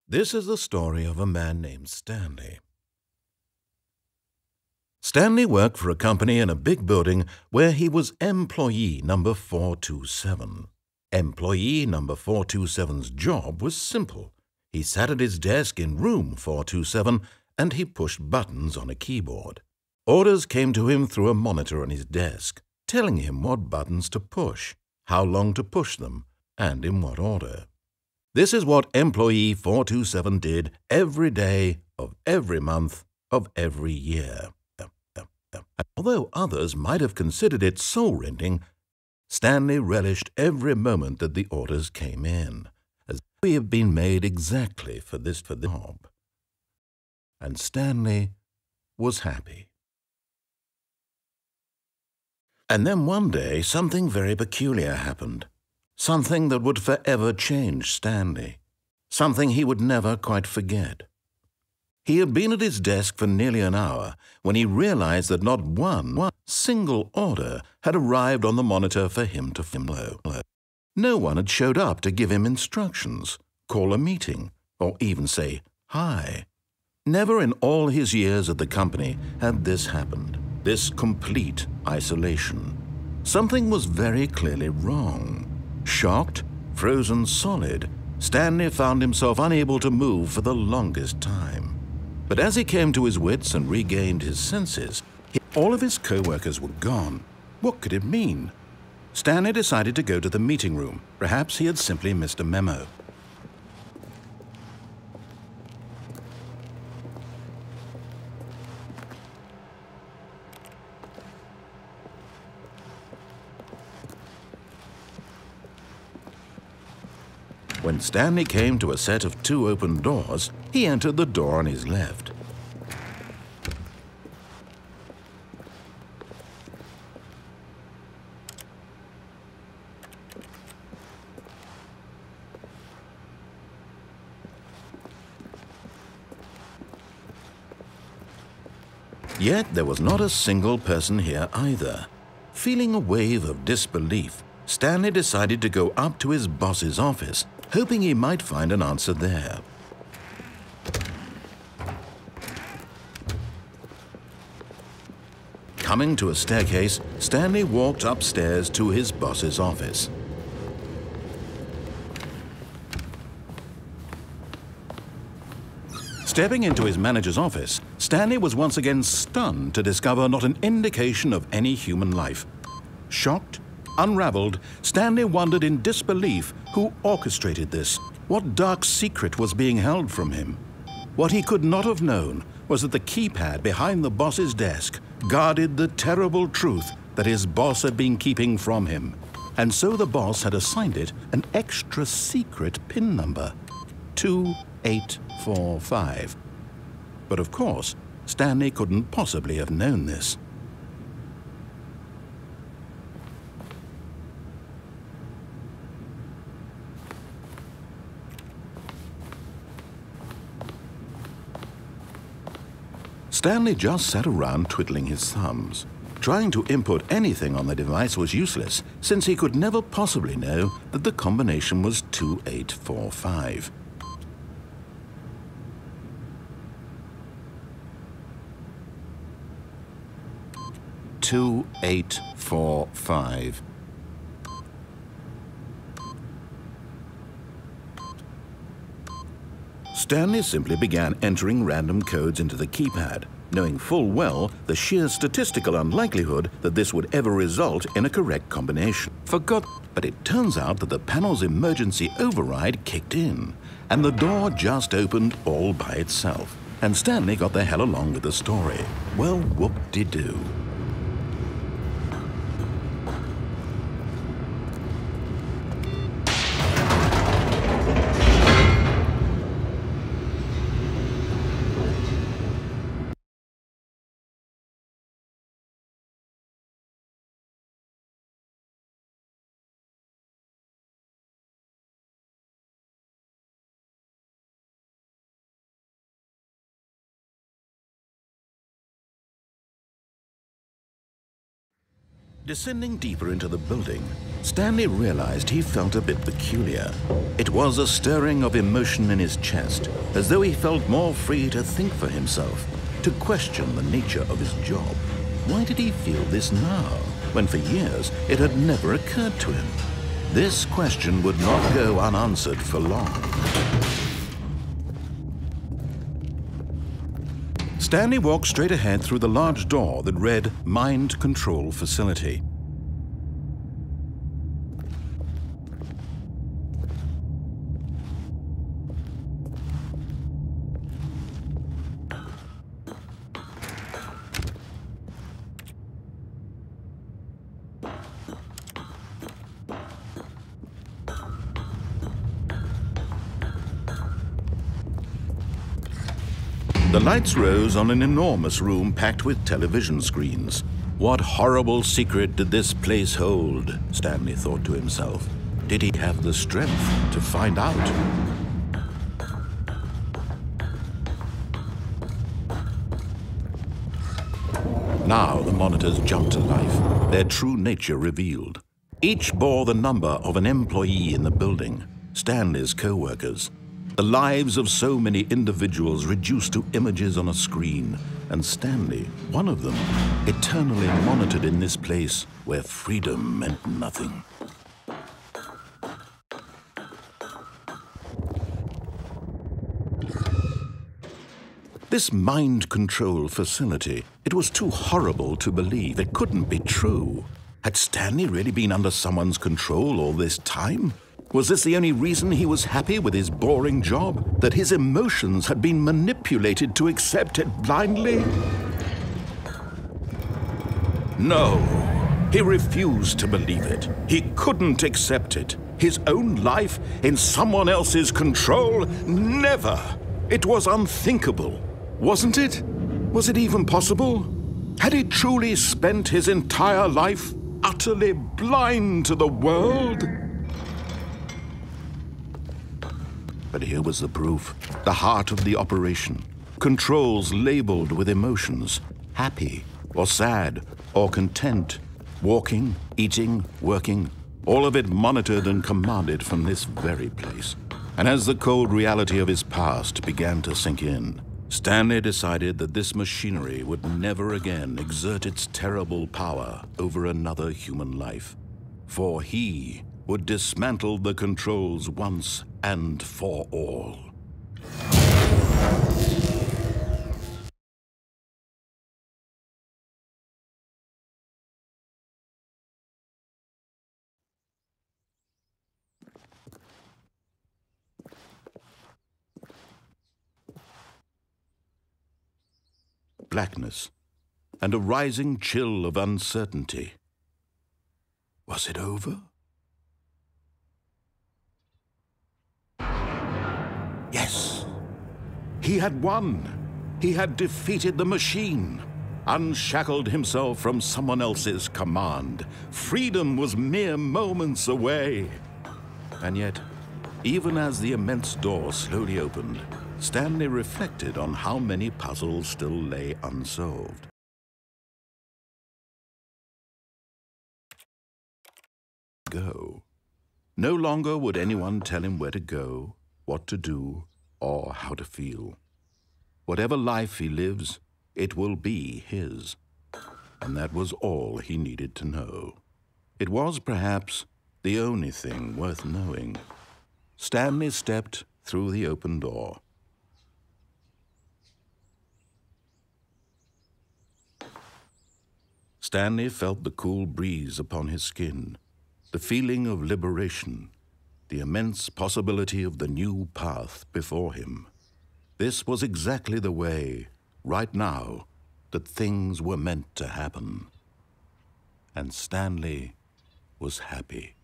This is the story of a man named Stanley. Stanley worked for a company in a big building where he was employee number 427. Employee number 427's job was simple. He sat at his desk in room 427 and he pushed buttons on a keyboard. Orders came to him through a monitor on his desk, telling him what buttons to push, how long to push them, and in what order. This is what employee 427 did every day of every month of every year. Although others might have considered it soul-rending, Stanley relished every moment that the orders came in, as if he had been made exactly for the job. And Stanley was happy. And then one day, something very peculiar happened. Something that would forever change Stanley. Something he would never quite forget. He had been at his desk for nearly an hour when he realized that not one single order had arrived on the monitor for him to follow. No one had showed up to give him instructions, call a meeting, or even say hi. Never in all his years at the company had this happened, this complete isolation. Something was very clearly wrong. Shocked, frozen solid, Stanley found himself unable to move for the longest time. But as he came to his wits and regained his senses, all of his co-workers were gone. What could it mean? Stanley decided to go to the meeting room. Perhaps he had simply missed a memo. When Stanley came to a set of 2 open doors, he entered the door on his left. Yet there was not a single person here either. Feeling a wave of disbelief, Stanley decided to go up to his boss's office, hoping he might find an answer there. Coming to a staircase, Stanley walked upstairs to his boss's office. Stepping into his manager's office, Stanley was once again stunned to discover not an indication of any human life. Shocked, unraveled, Stanley wondered in disbelief who orchestrated this. What dark secret was being held from him? What he could not have known was that the keypad behind the boss's desk guarded the terrible truth that his boss had been keeping from him. And so the boss had assigned it an extra secret PIN number, 2845. But of course, Stanley couldn't possibly have known this. Stanley just sat around twiddling his thumbs. Trying to input anything on the device was useless, since he could never possibly know that the combination was 2845. "2845. Stanley simply began entering random codes into the keypad, knowing full well the sheer statistical unlikelihood that this would ever result in a correct combination. But it turns out that the panel's emergency override kicked in, and the door just opened all by itself. And Stanley got the hell along with the story. Well, whoop-de-doo. Descending deeper into the building, Stanley realized he felt a bit peculiar. It was a stirring of emotion in his chest, as though he felt more free to think for himself, to question the nature of his job. Why did he feel this now, when for years it had never occurred to him? This question would not go unanswered for long. Stanley walked straight ahead through the large door that read Mind Control Facility. The lights rose on an enormous room packed with television screens. What horrible secret did this place hold? Stanley thought to himself. Did he have the strength to find out? Now the monitors jumped to life, their true nature revealed. Each bore the number of an employee in the building, Stanley's co-workers. The lives of so many individuals reduced to images on a screen, and Stanley, one of them, eternally monitored in this place where freedom meant nothing. This mind control facility, it was too horrible to believe. It couldn't be true. Had Stanley really been under someone's control all this time? Was this the only reason he was happy with his boring job? That his emotions had been manipulated to accept it blindly? No, he refused to believe it. He couldn't accept it. His own life in someone else's control? Never! It was unthinkable, wasn't it? Was it even possible? Had he truly spent his entire life utterly blind to the world? But here was the proof, the heart of the operation. Controls labeled with emotions, happy or sad or content, walking, eating, working, all of it monitored and commanded from this very place. And as the cold reality of his past began to sink in, Stanley decided that this machinery would never again exert its terrible power over another human life. For he would dismantle the controls once and for all. Blackness and a rising chill of uncertainty. Was it over? Yes, he had won. He had defeated the machine, unshackled himself from someone else's command. Freedom was mere moments away. And yet, even as the immense door slowly opened, Stanley reflected on how many puzzles still lay unsolved. Go. No longer would anyone tell him where to go, what to do, or how to feel. Whatever life he lives, it will be his. And that was all he needed to know. It was perhaps the only thing worth knowing. Stanley stepped through the open door. Stanley felt the cool breeze upon his skin, the feeling of liberation, the immense possibility of the new path before him. This was exactly the way, right now, that things were meant to happen. And Stanley was happy.